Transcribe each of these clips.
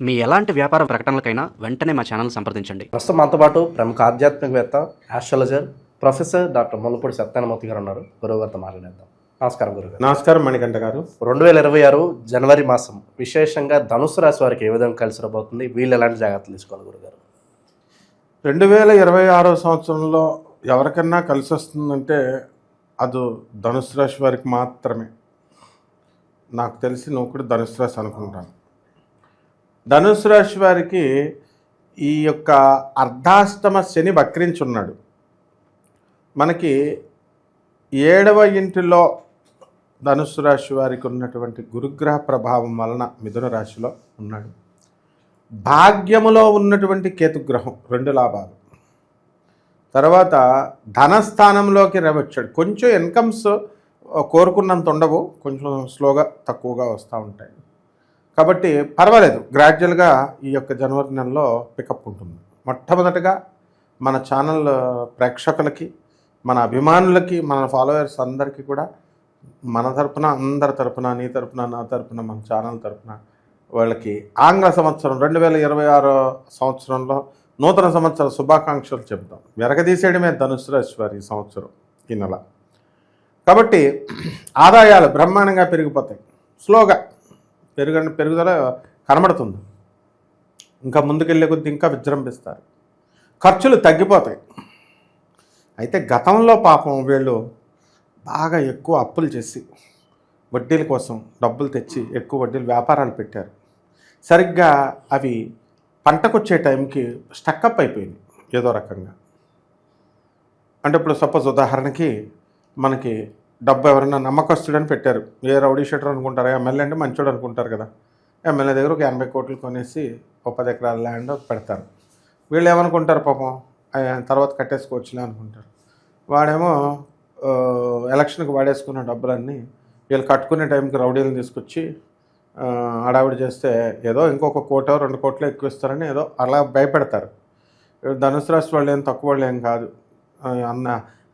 మీ ఎలాంటి వ్యాపార ప్రకటనలకైనా వెంటనే మా ఛానల్ సంప్రదించండి. ప్రస్తుతం మనతో పాటు ప్రముఖ ఆధ్యాత్మికవేత్త, astrologer, professor doctor Mullapudi Satyanarayana Murthy గారు ఉన్నారు. గురువు గారితో మాట్లాడేద్దాం. నమస్కారం గురుగారు. నమస్కారం మణికంఠ గారు. 2026 జనవరి మాసం విశేషంగా ధనుసు రాశి వారికి ఏ విధంగా కలిసి రాబోతుంది, వీళ్ళు ఎలాంటి జాగ్రత్తలు తీసుకోవాలి గురుగారు? 2026 సంవత్సరంలో ఎవరికన్నా కలిసి వస్తుందంటే అది ధనుసు రాశి వారికి మాత్రమే. నాకు తెలిసి నువ్వు కూడా ధనుసు రాశి అనుకుంటాను. ధనుసు రాశి వారికి ఈ యొక్క అర్ధాష్టమ శని వక్రించున్నాడు. మనకి 7వ ఇంటిలో ధనుసు రాశి వారికి ఉన్నటువంటి గురుగ్రహ ప్రభావం వలన మిథున రాశిలో ఉన్నాడు. భాగ్యములో ఉన్నటువంటి కేతుగ్రహం 2 లాభాలు. తర్వాత ధనస్థానంలోకి వచ్చాడు. కొంచెం ఇన్కమ్స్ కోరుకున్నంత ఉండవు, కొంచెం స్లోగా తక్కువగా వస్తూ ఉంటాయి. కాబట్టి పర్వాలేదు, గ్రాడ్యువల్గా ఈ యొక్క జనవరి నెలలో పికప్ ఉంటుంది. మొట్టమొదటిగా మన ఛానల్ ప్రేక్షకులకి, మన అభిమానులకి, మన ఫాలోవర్స్ అందరికీ కూడా మన తరపున, అందరి తరపున, నీ తరపున, నా తరపున, మన ఛానల్ తరపున వాళ్ళకి ఆంగ్ల సంవత్సరం 2026 సంవత్సరంలో నూతన సంవత్సర శుభాకాంక్షలు చెబుతాం. వెరగదీసేయడమే ధనుసు రాశి వారి సంవత్సరం ఈ నెల. కాబట్టి ఆదాయాలు బ్రహ్మాండంగా పెరిగిపోతాయి. స్లోగా పెరుగుదల కనబడుతుంది. ఇంకా ముందుకెళ్ళే కొద్దీ ఇంకా విజృంభిస్తారు. ఖర్చులు తగ్గిపోతాయి. అయితే గతంలో పాపం వీళ్ళు బాగా ఎక్కువ అప్పులు చేసి వడ్డీల కోసం డబ్బులు తెచ్చి ఎక్కువ వడ్డీలు వ్యాపారాలు పెట్టారు. సరిగ్గా అవి పంటకొచ్చే టైంకి స్టక్అప్ అయిపోయింది ఏదో రకంగా. అంటే ఇప్పుడు సపోజ్ ఉదాహరణకి మనకి డబ్బు ఎవరైనా నమ్మకస్తుడని పెట్టారు. ఏ రౌడీ షీటర్ అనుకుంటారు, ఎమ్మెల్యే అంటే మంచోడు అనుకుంటారు కదా. ఎమ్మెల్యే దగ్గర ఒక 80 కోట్లు కొనేసి ఒక 10 ఎకరాల ల్యాండ్ పెడతారు. వీళ్ళు ఏమనుకుంటారు, పాపం తర్వాత కట్టేసుకోవచ్చులే అనుకుంటారు. వాడేమో ఎలక్షన్కి వాడేసుకున్న డబ్బులన్నీ వీళ్ళు కట్టుకునే టైంకి రౌడీలను తీసుకొచ్చి హడావిడి చేస్తే ఏదో ఇంకొక 1 కోటో 2 కోట్లు ఎక్కువ ఇస్తారని ఏదో అలా భయపెడతారు. ధనుసు రాశి వాళ్ళు ఏం తక్కువ వాళ్ళు ఏం కాదు.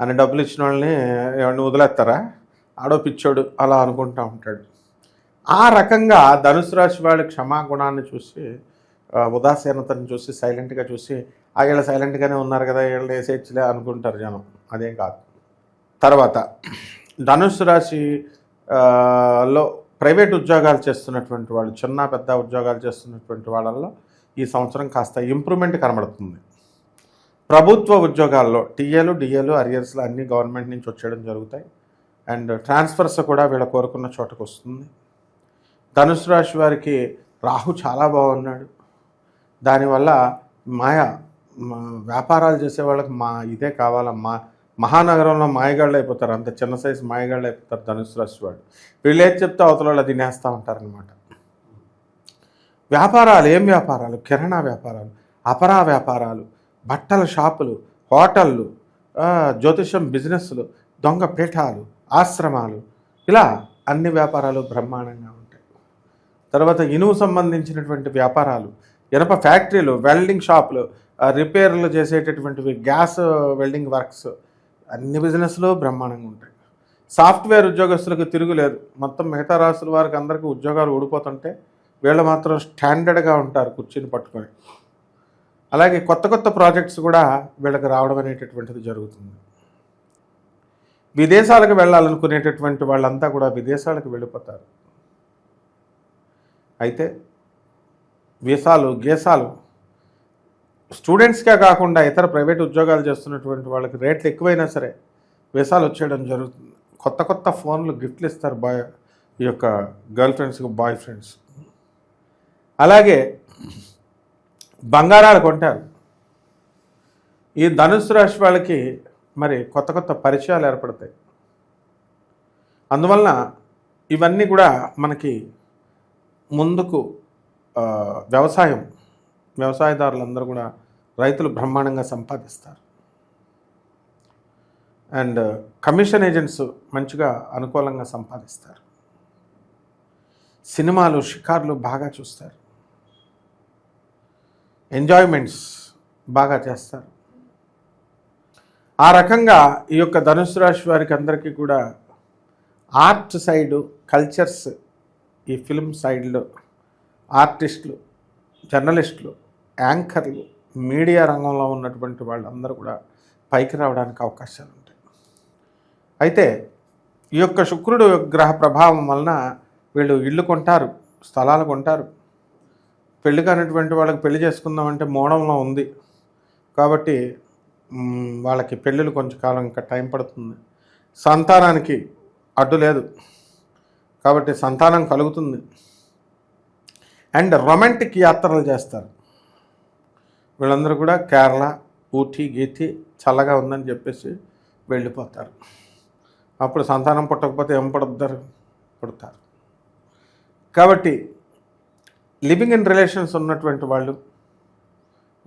అన్ని డబ్బులు ఇచ్చిన వాళ్ళని ఎవరిని వదిలేస్తారా, ఆడో పిచ్చోడు అలా అనుకుంటూ ఉంటాడు. ఆ రకంగా ధనుసు రాశి వాళ్ళ క్షమాగుణాన్ని చూసి, ఉదాసీనతను చూసి, సైలెంట్గా చూసి వీళ్ళు సైలెంట్గానే ఉన్నారు కదా, వీళ్ళు వేసేయచ్చులే అనుకుంటారు జనం. అదేం కాదు. తర్వాత ధనుసు రాశిలో ప్రైవేట్ ఉద్యోగాలు చేస్తున్నటువంటి వాళ్ళు, చిన్న పెద్ద ఉద్యోగాలు చేస్తున్నటువంటి వాళ్ళల్లో ఈ సంవత్సరం కాస్త ఇంప్రూవ్మెంట్ కనబడుతుంది. ప్రభుత్వ ఉద్యోగాల్లో టీఏలు, డిఏలు, అరియర్స్లు అన్నీ గవర్నమెంట్ నుంచి వచ్చేయడం జరుగుతాయి. అండ్ ట్రాన్స్ఫర్స్ కూడా వీళ్ళ కోరుకున్న చోటకు వస్తుంది. ధనుసు రాశి వారికి రాహు చాలా బాగున్నాడు. దానివల్ల వ్యాపారాలు చేసే వాళ్ళకి ఇదే కావాలమ్మా, మహానగరంలో మాయగాళ్ళు అయిపోతారు. అంత చిన్న సైజు మాయగాళ్ళు అయిపోతారు ధనుసు రాశి వాళ్ళు. వీళ్ళు ఏది చెప్తే అవతల వాళ్ళు తినేస్తూ ఉంటారనమాట. వ్యాపారాలు ఏం వ్యాపారాలు? కిరాణా వ్యాపారాలు, అపరా వ్యాపారాలు, బట్టల షాపులు, హోటళ్ళు, జ్యోతిషం బిజినెస్లు, దొంగ పీఠాలు, ఆశ్రమాలు, ఇలా అన్ని వ్యాపారాలు బ్రహ్మాండంగా ఉంటాయి. తర్వాత ఇనుము సంబంధించినటువంటి వ్యాపారాలు, ఇనప ఫ్యాక్టరీలు, వెల్డింగ్ షాపులు, రిపేర్లు చేసేటటువంటివి, గ్యాస్ వెల్డింగ్ వర్క్స్, అన్ని బిజినెస్లు బ్రహ్మాండంగా ఉంటాయి. సాఫ్ట్వేర్ ఉద్యోగస్తులకు తిరుగులేదు. మొత్తం మిగతా రాసుల వారికి అందరికీ ఉద్యోగాలు ఊడిపోతుంటే వీళ్ళు మాత్రం స్టాండర్డ్గా ఉంటారు కుర్చీని పట్టుకొని. అలాగే కొత్త కొత్త ప్రాజెక్ట్స్ కూడా వీళ్ళకి రావడం అనేటటువంటిది జరుగుతుంది. విదేశాలకు వెళ్ళాలనుకునేటటువంటి వాళ్ళంతా కూడా విదేశాలకు వెళ్ళిపోతారు. అయితే గీసాలు స్టూడెంట్స్కే కాకుండా ఇతర ప్రైవేట్ ఉద్యోగాలు చేస్తున్నటువంటి వాళ్ళకి రేట్లు ఎక్కువైనా సరే వీసాలు వచ్చేయడం జరుగుతుంది. కొత్త కొత్త ఫోన్లు గిఫ్ట్లు ఇస్తారు ఈ యొక్క గర్ల్ ఫ్రెండ్స్కి, బాయ్ ఫ్రెండ్స్. అలాగే బంగారాలు కొంటారు. ఈ ధనుసు రాశి వాళ్ళకి మరి కొత్త కొత్త పరిచయాలు ఏర్పడతాయి. అందువలన ఇవన్నీ కూడా మనకి ముందుకు వ్యవసాయదారులందరూ కూడా, రైతులు బ్రహ్మాండంగా సంపాదిస్తారు. అండ్ కమిషన్ ఏజెంట్స్ మంచిగా అనుకూలంగా సంపాదిస్తారు. సినిమాలు, షికార్లు బాగా చూస్తారు. ఎంజాయ్మెంట్స్ బాగా చేస్తారు. ఆ రకంగా ఈ యొక్క ధనుసు రాశి వారికి అందరికీ కూడా ఆర్ట్ సైడు, కల్చర్స్, ఈ ఫిల్మ్ సైడ్లో ఆర్టిస్టులు జర్నలిస్టులు, యాంకర్లు, మీడియా రంగంలో ఉన్నటువంటి వాళ్ళందరూ కూడా పైకి రావడానికి అవకాశాలు ఉంటాయి. అయితే ఈ యొక్క శుక్రుడు గ్రహ ప్రభావం వలన వీళ్ళు ఇళ్ళు కొంటారు, స్థలాలు కొంటారు. పెళ్లి కానిటువంటి వాళ్ళకి పెళ్లి చేసుకుందామంటే మోడంలో ఉంది కాబట్టి వాళ్ళకి పెళ్ళిళ్ళు కొంచెం కాలం ఇంకా టైం పడుతుంది. సంతానానికి అడ్డు లేదు కాబట్టి సంతానం కలుగుతుంది. అండ్ రొమాంటిక్ యాత్రలు చేస్తారు వీళ్ళందరూ కూడా. కేరళ, ఊటీ, గీతి చల్లగా ఉందని చెప్పేసి వెళ్ళిపోతారు. అప్పుడు సంతానం పుట్టకపోతే ఏం పుడతారు. కాబట్టి లివింగ్ ఇన్ రిలేషన్స్ ఉన్నటువంటి వాళ్ళు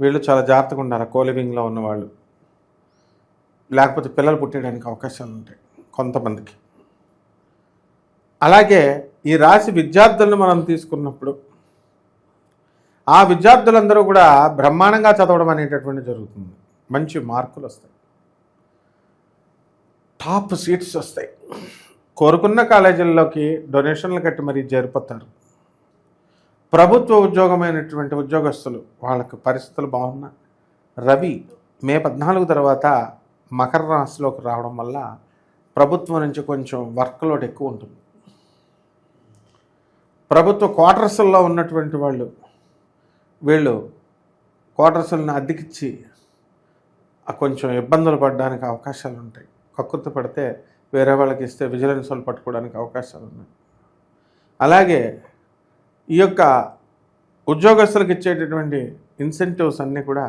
వీళ్ళు చాలా జాగ్రత్తగా ఉండాలి. కోలివింగ్లో ఉన్నవాళ్ళు, లేకపోతే పిల్లలు పుట్టేయడానికి అవకాశాలు ఉంటాయి కొంతమందికి. అలాగే ఈ రాశి విద్యార్థులను మనం తీసుకున్నప్పుడు ఆ విద్యార్థులందరూ కూడా బ్రహ్మాండంగా చదవడం అనేటటువంటి జరుగుతుంది. మంచి మార్కులు వస్తాయి, టాప్ సీట్స్ వస్తాయి. కోరుకున్న కాలేజీల్లోకి డొనేషన్లు కట్టి మరీ చేరిపోతారు. ప్రభుత్వ ఉద్యోగమైనటువంటి ఉద్యోగస్తులు వాళ్ళకి పరిస్థితులు బాగున్నా రవి మే 14 తర్వాత మకర రాశిలోకి రావడం వల్ల ప్రభుత్వం నుంచి కొంచెం వర్క్ లోడ్ ఎక్కువ ఉంటుంది. ప్రభుత్వ క్వార్టర్స్లో ఉన్నటువంటి వీళ్ళు క్వార్టర్స్లను అద్దెకిచ్చి కొంచెం ఇబ్బందులు పడడానికి అవకాశాలు ఉంటాయి. కక్కుర్తి పడితే వేరే వాళ్ళకి ఇస్తే విజిలెన్స్ వాళ్ళు పట్టుకోవడానికి అవకాశాలు ఉన్నాయి. అలాగే ఈ యొక్క ఉద్యోగస్తులకు ఇచ్చేటటువంటి ఇన్సెంటివ్స్ అన్నీ కూడా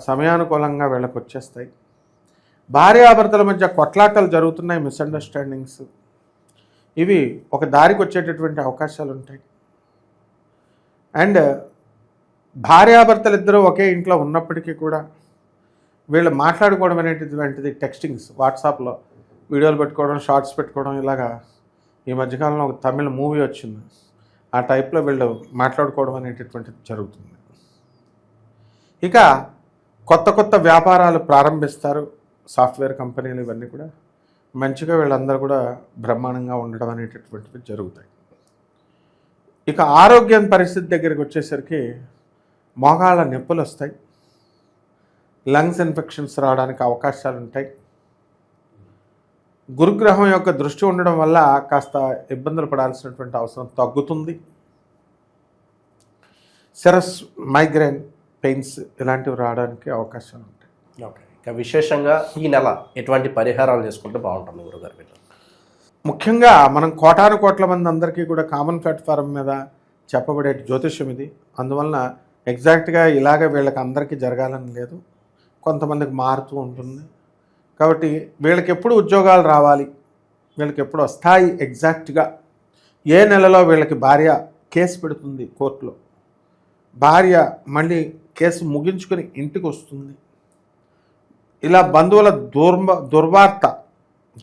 సమయానుకూలంగా వీళ్ళకి వచ్చేస్తాయి. భార్యాభర్తల మధ్య కొట్లాటలు జరుగుతున్నాయి, మిస్అండర్స్టాండింగ్స్, ఇవి ఒక దారికి వచ్చేటటువంటి అవకాశాలు ఉంటాయి. అండ్ భార్యాభర్తలు ఇద్దరూ ఒకే ఇంట్లో ఉన్నప్పటికీ కూడా వీళ్ళు మాట్లాడుకోవడం అనేటువంటిది టెక్స్టింగ్స్, వాట్సాప్లో వీడియోలు పెట్టుకోవడం, షార్ట్స్ పెట్టుకోవడం, ఇలాగా ఈ మధ్యకాలంలో ఒక తమిళ మూవీ వచ్చింది, ఆ టైప్లో వీళ్ళు మాట్లాడుకోవడం అనేటటువంటిది జరుగుతుంది. ఇక కొత్త కొత్త వ్యాపారాలు ప్రారంభిస్తారు. సాఫ్ట్వేర్ కంపెనీలు ఇవన్నీ కూడా మంచిగా వీళ్ళందరూ కూడా బ్రహ్మాండంగా ఉండడం అనేటటువంటివి జరుగుతాయి. ఇక ఆరోగ్యం పరిస్థితి దగ్గరికి వచ్చేసరికి మోకాళ్ళ నొప్పులు వస్తాయి, లంగ్స్ ఇన్ఫెక్షన్స్ రావడానికి అవకాశాలు ఉంటాయి. గురుగ్రహం యొక్క దృష్టి ఉండడం వల్ల కాస్త ఇబ్బందులు పడాల్సినటువంటి అవసరం తగ్గుతుంది. సిరస్, మైగ్రేన్ పెయిన్స్ ఇలాంటివి రావడానికి అవకాశాలు ఉంటాయి. ఓకే, ఇక విశేషంగా ఈ నెల ఎటువంటి పరిహారాలు చేసుకుంటే బాగుంటుంది గురుగారు? మీరు ముఖ్యంగా మనం కోటాను కోట్ల మంది అందరికీ కూడా కామన్ ప్లాట్ఫారం మీద చెప్పబడే జ్యోతిష్యం ఇది. అందువలన ఎగ్జాక్ట్గా ఇలాగ వీళ్ళకి అందరికీ జరగాలని లేదు, కొంతమందికి మారుతూ ఉంటుంది. కాబట్టి వీళ్ళకి ఎప్పుడు ఉద్యోగాలు రావాలి, వీళ్ళకి ఎప్పుడు వస్తాయి, ఎగ్జాక్ట్గా ఏ నెలలో వీళ్ళకి భార్య కేసు పెడుతుంది కోర్టులో, భార్య మళ్ళీ కేసు ముగించుకొని ఇంటికి వస్తుంది, ఇలా బంధువుల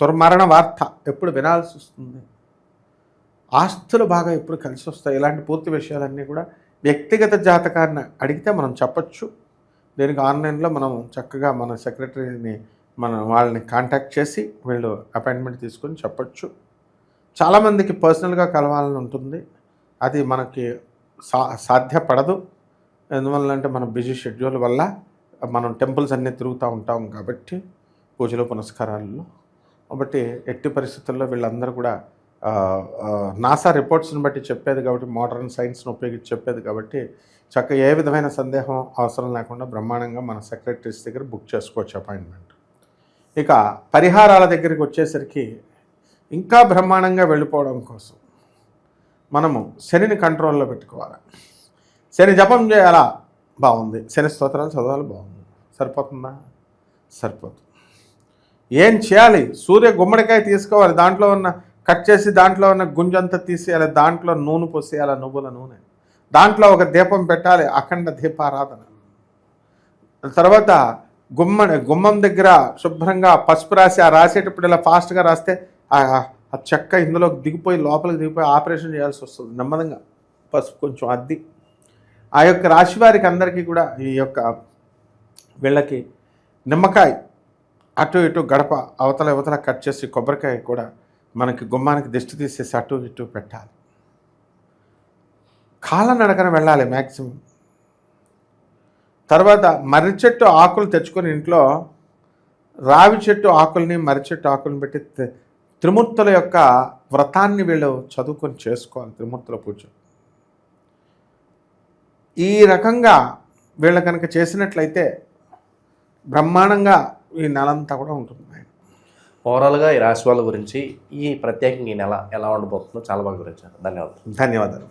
దుర్మరణ వార్త ఎప్పుడు వినాల్సి వస్తుంది, ఆస్తులు బాగా ఎప్పుడు కలిసి వస్తాయి, ఇలాంటి పూర్తి విషయాలన్నీ కూడా వ్యక్తిగత జాతకాన్ని అడిగితే మనం చెప్పచ్చు. దీనికి ఆన్లైన్లో మనం చక్కగా మన సెక్రటరీని వాళ్ళని కాంటాక్ట్ చేసి వీళ్ళు అపాయింట్మెంట్ తీసుకొని చెప్పచ్చు. చాలామందికి పర్సనల్గా కలవాలని ఉంటుంది, అది మనకి సాధ్యపడదు. ఎందువల్లంటే మన బిజీ షెడ్యూల్ వల్ల మనం టెంపుల్స్ అన్నీ తిరుగుతూ ఉంటాం కాబట్టి పూజలు పునస్కారాల్లో. కాబట్టి ఎట్టి పరిస్థితుల్లో వీళ్ళందరూ కూడా నాసా రిపోర్ట్స్ని బట్టి చెప్పేది కాబట్టి, మోడర్న్ సైన్స్ని ఉపయోగించి చెప్పేది కాబట్టి చక్కగా ఏ విధమైన సందేహం అవసరం లేకుండా బ్రహ్మాండంగా మన సెక్రటరీస్ దగ్గర బుక్ చేసుకోవచ్చు అపాయింట్మెంట్. ఇక పరిహారాల దగ్గరికి వచ్చేసరికి ఇంకా బ్రహ్మాండంగా వెళ్ళిపోవడం కోసం మనము శనిని కంట్రోల్లో పెట్టుకోవాలి. శని జపం చేయాలా, బాగుంది. శని స్తోత్రాలు చదవాలి, బాగుంది. సరిపోతుందా? సరిపోతుంది. ఏం చేయాలి? సూర్య గుమ్మడికాయ తీసుకోవాలి, దాంట్లో ఉన్న కట్ చేసి దాంట్లో ఉన్న గుంజంతా తీసేయాలి, దాంట్లో నూనె పోసేయాలి, నువ్వుల నూనె, దాంట్లో ఒక దీపం పెట్టాలి, అఖండ దీపారాధన. తర్వాత గుమ్మం దగ్గర శుభ్రంగా పసుపు రాసి, ఆ రాసేటప్పుడు ఇలా ఫాస్ట్గా రాస్తే ఆ చెక్క ఇందులోకి దిగిపోయి లోపలికి దిగిపోయి ఆపరేషన్ చేయాల్సి వస్తుంది. నెమ్మదిగా పసుపు కొంచెం అద్ది ఆ యొక్క రాశి వారికి అందరికీ కూడా ఈ యొక్క వీళ్ళకి నిమ్మకాయ అటు ఇటు గడప అవతల కట్ చేసి కొబ్బరికాయ కూడా మనకి గుమ్మానికి దిష్టి తీసేసి అటు ఇటు పెట్టాలి. కాళ్ళనడకన వెళ్ళాలి మ్యాక్సిమం. తర్వాత మర్రి చెట్టు ఆకులు తెచ్చుకొని ఇంట్లో రావి చెట్టు ఆకుల్ని మర్రి చెట్టు ఆకుల్ని పెట్టి త్రిమూర్తుల యొక్క వ్రతాన్ని వీళ్ళు చదువుకొని చేసుకోవాలి, త్రిమూర్తుల పూజ. ఈ రకంగా వీళ్ళు కనుక చేసినట్లయితే బ్రహ్మాండంగా ఈ నెలంతా కూడా ఉంటుంది. ఓవరాల్గా ఈ రాశి వాళ్ళ గురించి ఈ ప్రత్యేకంగా ఈ నెల ఎలా ఉండబోతుందో చాలా బాగా వివరించారు. ధన్యవాదాలు. ధన్యవాదాలు.